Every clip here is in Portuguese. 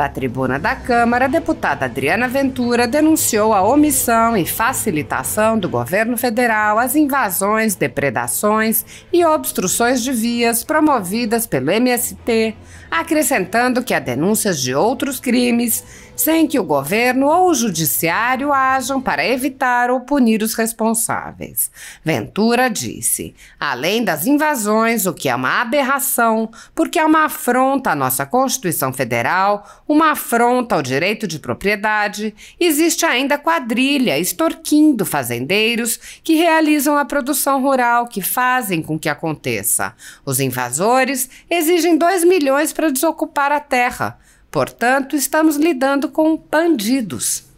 Da tribuna da Câmara, a deputada Adriana Ventura denunciou a omissão e facilitação do governo federal às invasões, depredações e obstruções de vias promovidas pelo MST, acrescentando que há denúncias de outros crimes sem que o governo ou o judiciário ajam para evitar ou punir os responsáveis. Ventura disse: além das invasões, o que é uma aberração, porque é uma afronta à nossa Constituição Federal, uma afronta ao direito de propriedade, existe ainda quadrilha extorquindo fazendeiros que realizam a produção rural, que fazem com que aconteça. Os invasores exigem 2 milhões para desocupar a terra. Portanto, estamos lidando com bandidos.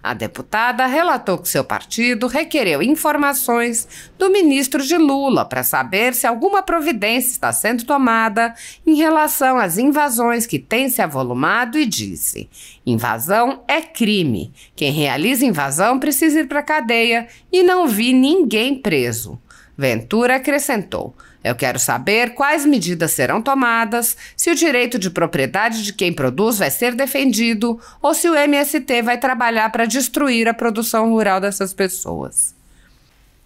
A deputada relatou que seu partido requereu informações do ministro de Lula para saber se alguma providência está sendo tomada em relação às invasões que têm se avolumado e disse: invasão é crime. Quem realiza invasão precisa ir para a cadeia e não vi ninguém preso. Ventura acrescentou: eu quero saber quais medidas serão tomadas, se o direito de propriedade de quem produz vai ser defendido ou se o MST vai trabalhar para destruir a produção rural dessas pessoas.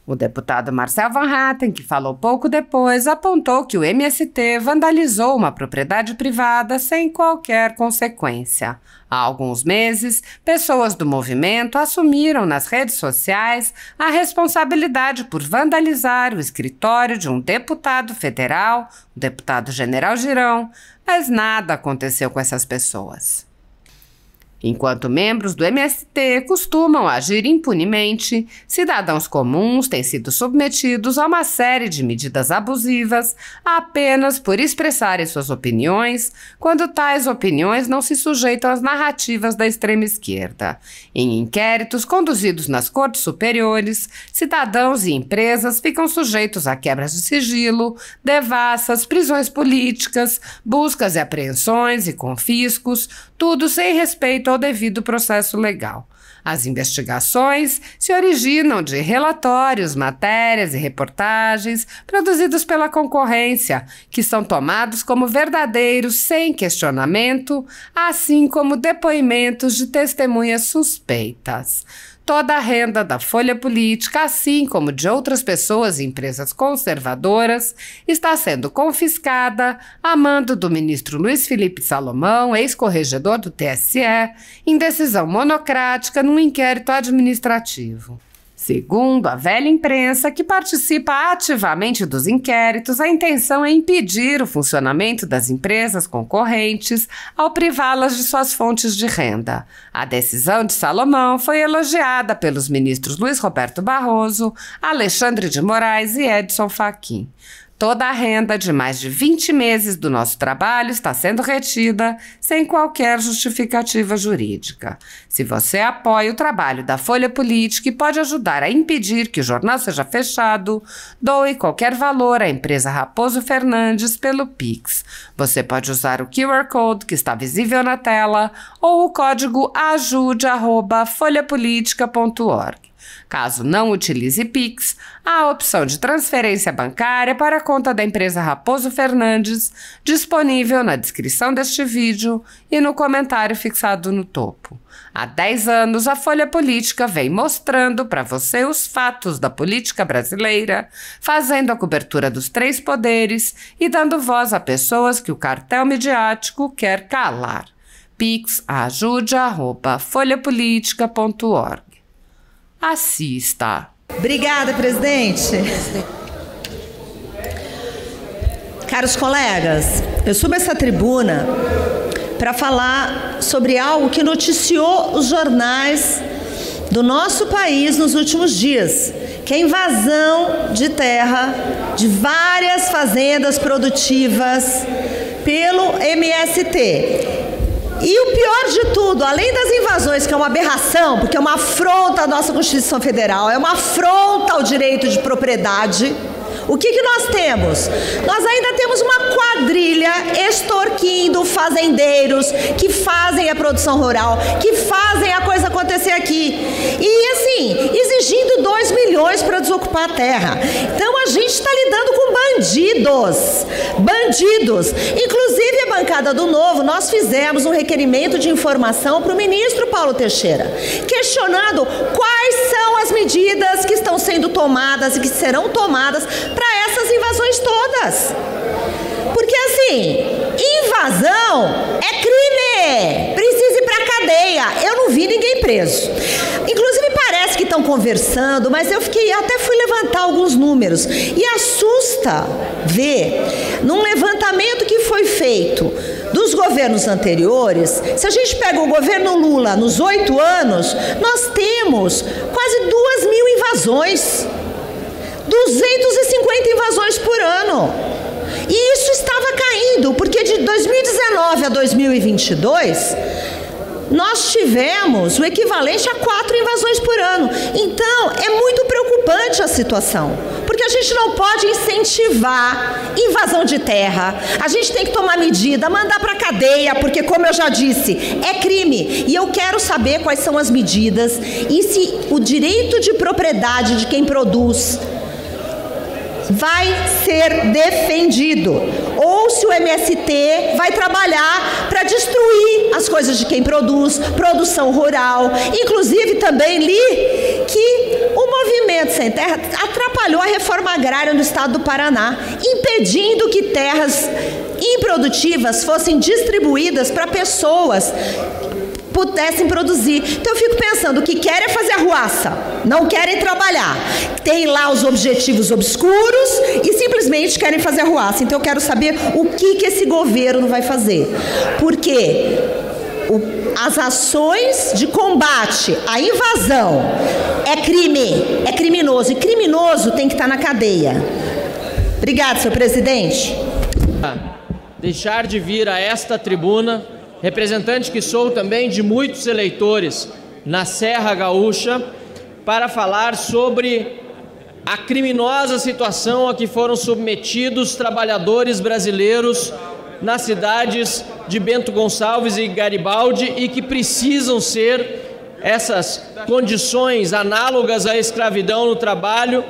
O deputado Marcel Van Hatten, que falou pouco depois, apontou que o MST vandalizou uma propriedade privada sem qualquer consequência. Há alguns meses, pessoas do movimento assumiram nas redes sociais a responsabilidade por vandalizar o escritório de um deputado federal, o deputado General Girão, mas nada aconteceu com essas pessoas. Enquanto membros do MST costumam agir impunemente, cidadãos comuns têm sido submetidos a uma série de medidas abusivas apenas por expressarem suas opiniões, quando tais opiniões não se sujeitam às narrativas da extrema esquerda. Em inquéritos conduzidos nas cortes superiores, cidadãos e empresas ficam sujeitos a quebras de sigilo, devassas, prisões políticas, buscas e apreensões e confiscos, tudo sem respeito ao devido processo legal. As investigações se originam de relatórios, matérias e reportagens produzidos pela concorrência, que são tomados como verdadeiros sem questionamento, assim como depoimentos de testemunhas suspeitas. Toda a renda da Folha Política, assim como de outras pessoas e empresas conservadoras, está sendo confiscada a mando do ministro Luiz Felipe Salomão, ex-corregedor do TSE, em decisão monocrática num inquérito administrativo. Segundo a velha imprensa, que participa ativamente dos inquéritos, a intenção é impedir o funcionamento das empresas concorrentes ao privá-las de suas fontes de renda. A decisão de Salomão foi elogiada pelos ministros Luiz Roberto Barroso, Alexandre de Moraes e Edson Fachin. Toda a renda de mais de 20 meses do nosso trabalho está sendo retida sem qualquer justificativa jurídica. Se você apoia o trabalho da Folha Política e pode ajudar a impedir que o jornal seja fechado, doe qualquer valor à empresa Raposo Fernandes pelo Pix. Você pode usar o QR Code que está visível na tela ou o código ajude@folhapolitica.org. Caso não utilize Pix, há a opção de transferência bancária para a conta da empresa Raposo Fernandes, disponível na descrição deste vídeo e no comentário fixado no topo. Há 10 anos, a Folha Política vem mostrando para você os fatos da política brasileira, fazendo a cobertura dos 3 poderes e dando voz a pessoas que o cartel midiático quer calar. Pix ajude@folhapolitica.org. Assista. Obrigada, presidente. Caros colegas, eu subo essa tribuna para falar sobre algo que noticiou os jornais do nosso país nos últimos dias, que é a invasão de terra de várias fazendas produtivas pelo MST. E o pior de tudo, além das invasões, que é uma aberração, porque é uma afronta à nossa Constituição Federal, é uma afronta ao direito de propriedade, o que nós temos? Nós ainda temos uma quadrilha extorquindo fazendeiros que fazem a produção rural, que fazem a coisa acontecer aqui. E assim, exigindo 2 milhões para desocupar a terra. Então a gente está lidando com bandidos. Bandidos. Inclusive, a bancada do Novo, nós fizemos um requerimento de informação para o ministro Paulo Teixeira, questionando quais são as medidas que estão sendo tomadas e que serão tomadas para essas invasões todas. Porque, assim, invasão é crime, precisa ir para a cadeia. Eu não vi ninguém preso. Inclusive, parece que estão conversando, mas eu até fui levantar alguns números. E assusta ver, num levantamento que foi feito dos governos anteriores, se a gente pega o governo Lula nos 8 anos, nós temos quase 2.000 invasões. 250 invasões por ano. E isso estava caindo, porque de 2019 a 2022, nós tivemos o equivalente a 4 invasões por ano. Então, é muito preocupante a situação, porque a gente não pode incentivar invasão de terra. A gente tem que tomar medida, mandar para a cadeia, porque, como eu já disse, é crime. E eu quero saber quais são as medidas e se o direito de propriedade de quem produz vai ser defendido, ou se o MST vai trabalhar para destruir as coisas de quem produz, produção rural. Inclusive, também li que o Movimento Sem Terra atrapalhou a reforma agrária no estado do Paraná, impedindo que terras improdutivas fossem distribuídas para pessoas pudessem produzir. Então eu fico pensando, o que querem é fazer arruaça, não querem trabalhar, tem lá os objetivos obscuros e simplesmente querem fazer arruaça. Então eu quero saber o que esse governo vai fazer, porque as ações de combate à invasão é crime, é criminoso, e criminoso tem que estar na cadeia. Obrigada, senhor presidente. Deixar de vir a esta tribuna, representante que sou também de muitos eleitores na Serra Gaúcha, para falar sobre a criminosa situação a que foram submetidos trabalhadores brasileiros nas cidades de Bento Gonçalves e Garibaldi, e que precisam ser essas condições análogas à escravidão no trabalho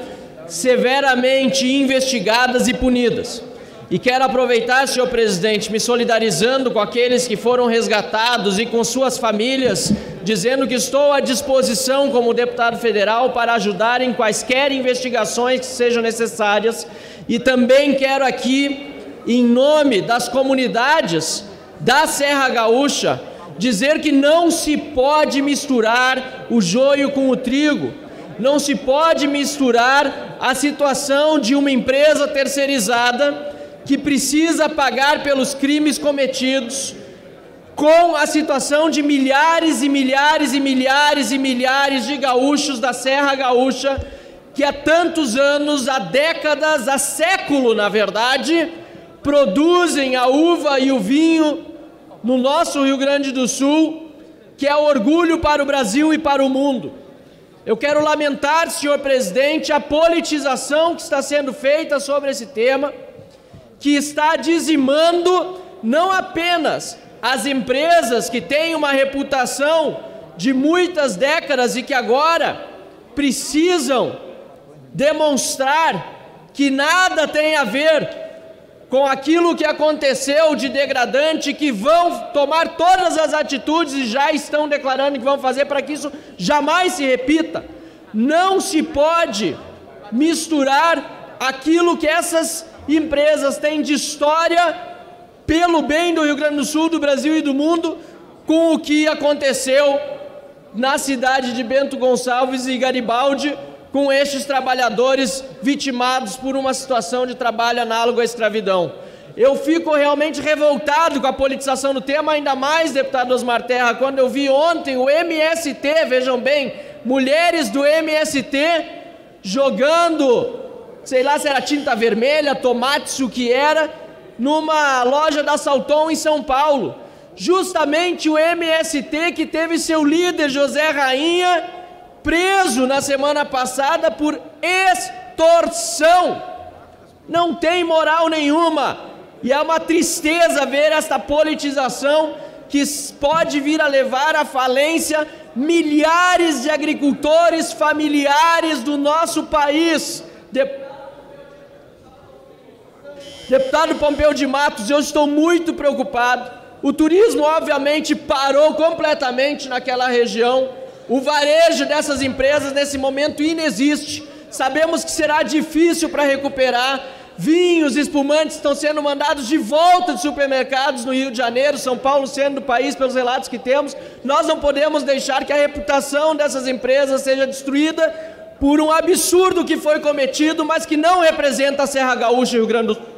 severamente investigadas e punidas. E quero aproveitar, senhor presidente, me solidarizando com aqueles que foram resgatados e com suas famílias, dizendo que estou à disposição como deputado federal para ajudar em quaisquer investigações que sejam necessárias. E também quero aqui, em nome das comunidades da Serra Gaúcha, dizer que não se pode misturar o joio com o trigo. Não se pode misturar a situação de uma empresa terceirizada que precisa pagar pelos crimes cometidos, com a situação de milhares e milhares e milhares e milhares de gaúchos da Serra Gaúcha, que há tantos anos, há décadas, há século, na verdade, produzem a uva e o vinho no nosso Rio Grande do Sul, que é orgulho para o Brasil e para o mundo. Eu quero lamentar, senhor presidente, a politização que está sendo feita sobre esse tema, que está dizimando não apenas as empresas que têm uma reputação de muitas décadas e que agora precisam demonstrar que nada tem a ver com aquilo que aconteceu de degradante, que vão tomar todas as atitudes e já estão declarando que vão fazer para que isso jamais se repita. Não se pode misturar aquilo que essas empresas têm de história pelo bem do Rio Grande do Sul, do Brasil e do mundo, com o que aconteceu na cidade de Bento Gonçalves e Garibaldi, com estes trabalhadores vitimados por uma situação de trabalho análogo à escravidão. Eu fico realmente revoltado com a politização do tema, ainda mais, deputado Osmar Terra, quando eu vi ontem o MST, vejam bem, mulheres do MST jogando, sei lá se era tinta vermelha, tomates, o que era, numa loja da Salton em São Paulo. Justamente o MST que teve seu líder, José Rainha, preso na semana passada por extorsão. Não tem moral nenhuma. E é uma tristeza ver esta politização que pode vir a levar à falência milhares de agricultores familiares do nosso país. Deputado Pompeu de Matos, eu estou muito preocupado. O turismo, obviamente, parou completamente naquela região. O varejo dessas empresas, nesse momento, inexiste. Sabemos que será difícil para recuperar. Vinhos, espumantes estão sendo mandados de volta de supermercados no Rio de Janeiro, São Paulo, centro do país, pelos relatos que temos. Nós não podemos deixar que a reputação dessas empresas seja destruída por um absurdo que foi cometido, mas que não representa a Serra Gaúcha e o Rio Grande do Sul.